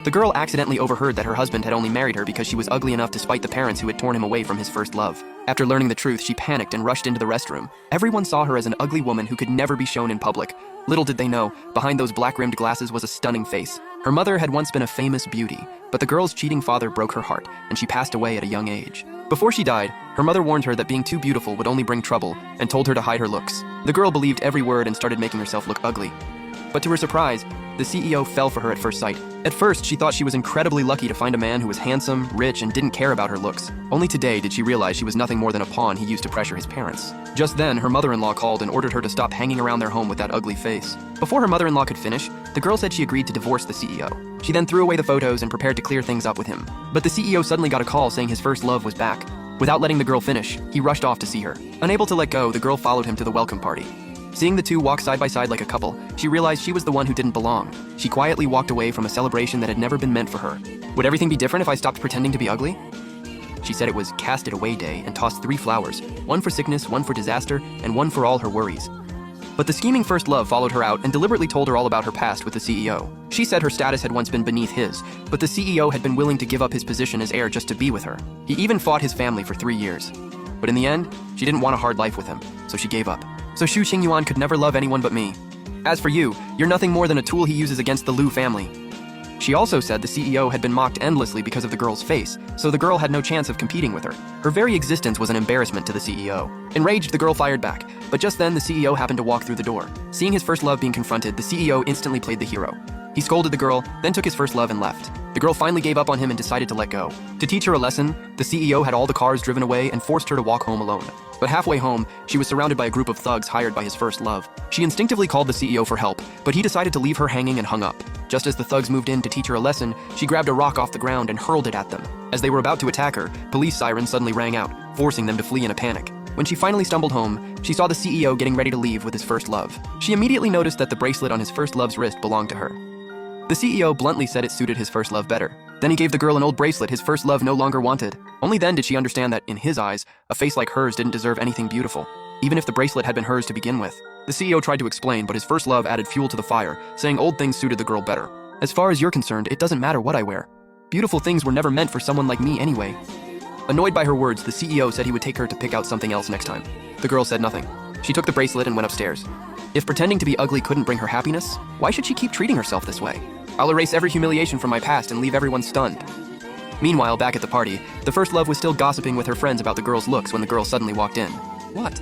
The girl accidentally overheard that her husband had only married her because she was ugly enough to spite the parents who had torn him away from his first love. After learning the truth, she panicked and rushed into the restroom. Everyone saw her as an ugly woman who could never be shown in public. Little did they know, behind those black-rimmed glasses was a stunning face. Her mother had once been a famous beauty, but the girl's cheating father broke her heart, and she passed away at a young age. Before she died, her mother warned her that being too beautiful would only bring trouble, and told her to hide her looks. The girl believed every word and started making herself look ugly. But to her surprise, the CEO fell for her at first sight. At first, she thought she was incredibly lucky to find a man who was handsome, rich, and didn't care about her looks. Only today did she realize she was nothing more than a pawn he used to pressure his parents. Just then, her mother-in-law called and ordered her to stop hanging around their home with that ugly face. Before her mother-in-law could finish, the girl said she agreed to divorce the CEO. She then threw away the photos and prepared to clear things up with him. But the CEO suddenly got a call saying his first love was back. Without letting the girl finish, he rushed off to see her. Unable to let go, the girl followed him to the welcome party. Seeing the two walk side by side like a couple, she realized she was the one who didn't belong. She quietly walked away from a celebration that had never been meant for her. Would everything be different if I stopped pretending to be ugly? She said it was Cast It Away Day and tossed 3 flowers, one for sickness, one for disaster, and one for all her worries. But the scheming first love followed her out and deliberately told her all about her past with the CEO. She said her status had once been beneath his, but the CEO had been willing to give up his position as heir just to be with her. He even fought his family for 3 years. But in the end, she didn't want a hard life with him, so she gave up. So Xu Qingyuan could never love anyone but me. As for you, you're nothing more than a tool he uses against the Liu family. She also said the CEO had been mocked endlessly because of the girl's face, so the girl had no chance of competing with her. Her very existence was an embarrassment to the CEO. Enraged, the girl fired back, but just then the CEO happened to walk through the door. Seeing his first love being confronted, the CEO instantly played the hero. He scolded the girl, then took his first love and left. The girl finally gave up on him and decided to let go. To teach her a lesson, the CEO had all the cars driven away and forced her to walk home alone. But halfway home, she was surrounded by a group of thugs hired by his first love. She instinctively called the CEO for help, but he decided to leave her hanging and hung up. Just as the thugs moved in to teach her a lesson, she grabbed a rock off the ground and hurled it at them. As they were about to attack her, police sirens suddenly rang out, forcing them to flee in a panic. When she finally stumbled home, she saw the CEO getting ready to leave with his first love. She immediately noticed that the bracelet on his first love's wrist belonged to her. The CEO bluntly said it suited his first love better. Then he gave the girl an old bracelet his first love no longer wanted. Only then did she understand that, in his eyes, a face like hers didn't deserve anything beautiful, even if the bracelet had been hers to begin with. The CEO tried to explain, but his first love added fuel to the fire, saying old things suited the girl better. As far as you're concerned, it doesn't matter what I wear. Beautiful things were never meant for someone like me anyway. Annoyed by her words, the CEO said he would take her to pick out something else next time. The girl said nothing. She took the bracelet and went upstairs. If pretending to be ugly couldn't bring her happiness, why should she keep treating herself this way? I'll erase every humiliation from my past and leave everyone stunned. Meanwhile, back at the party, the first love was still gossiping with her friends about the girl's looks when the girl suddenly walked in. What?